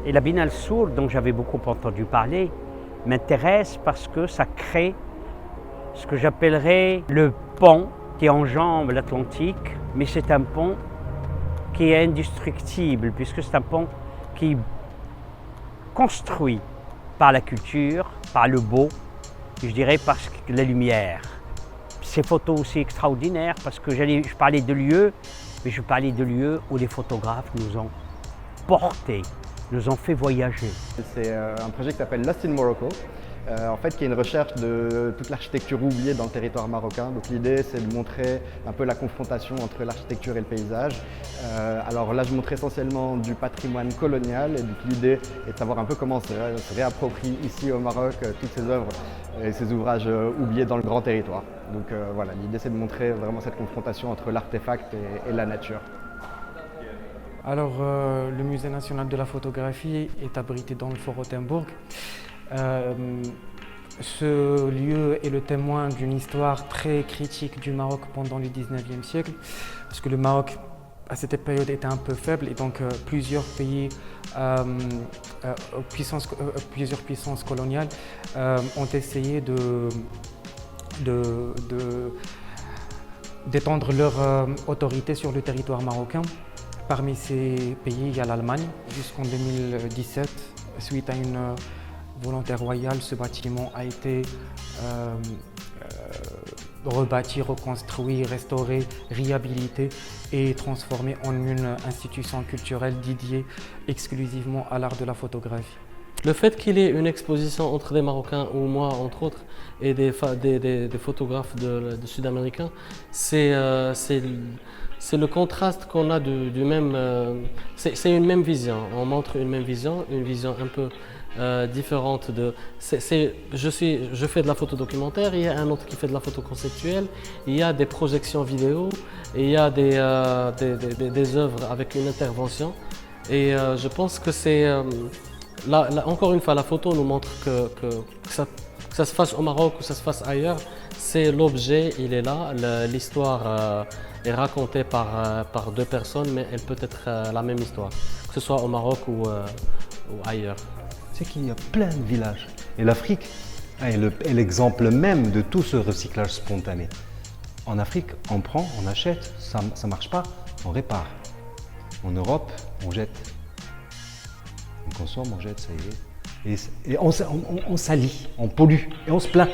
Et la Biennale Sourd, dont j'avais beaucoup entendu parler, m'intéresse parce que ça crée ce que j'appellerais le pont qui enjambe l'Atlantique, mais c'est un pont qui est indestructible, puisque c'est un pont qui est construit par la culture, par le beau, je dirais par la lumière. Ces photos aussi extraordinaires, parce que je parlais de lieux, mais je parlais de lieux où les photographes nous ont portés, nous ont fait voyager. C'est un projet qui s'appelle Lost in Morocco, en fait qui est une recherche de toute l'architecture oubliée dans le territoire marocain. Donc l'idée c'est de montrer un peu la confrontation entre l'architecture et le paysage. Alors là je montre essentiellement du patrimoine colonial et donc l'idée est de savoir un peu comment se réapproprie ici au Maroc toutes ces œuvres et ces ouvrages oubliés dans le grand territoire. Donc voilà, l'idée c'est de montrer vraiment cette confrontation entre l'artefact et la nature. Alors, le Musée national de la photographie est abrité dans le Fort Rothenburg. Ce lieu est le témoin d'une histoire très critique du Maroc pendant le 19e siècle, parce que le Maroc, à cette période, était un peu faible et donc plusieurs pays, plusieurs puissances coloniales ont essayé d'étendre leur autorité sur le territoire marocain. Parmi ces pays, il y a l'Allemagne. Jusqu'en 2017, suite à une volonté royale, ce bâtiment a été rebâti, reconstruit, restauré, réhabilité et transformé en une institution culturelle dédiée exclusivement à l'art de la photographie. Le fait qu'il y ait une exposition entre des Marocains ou moi entre autres et des photographes de Sud-Américains, c'est le contraste qu'on a du même. C'est une même vision. On montre une même vision, une vision un peu différente de. Je fais de la photo documentaire, il y a un autre qui fait de la photo conceptuelle, il y a des projections vidéo, et il y a des œuvres avec une intervention. Et je pense que c'est. Là, encore une fois, la photo nous montre que ça se fasse au Maroc ou que ça se fasse ailleurs, c'est l'objet, il est là, l'histoire est racontée par deux personnes, mais elle peut être la même histoire, que ce soit au Maroc ou ailleurs. C'est qu'il y a plein de villages. Et l'Afrique est l'exemple même de tout ce recyclage spontané. En Afrique, on prend, on achète, ça ne marche pas, on répare. En Europe, on jette. On consomme, on jette, ça y est. Et on salit, on pollue et on se plaint.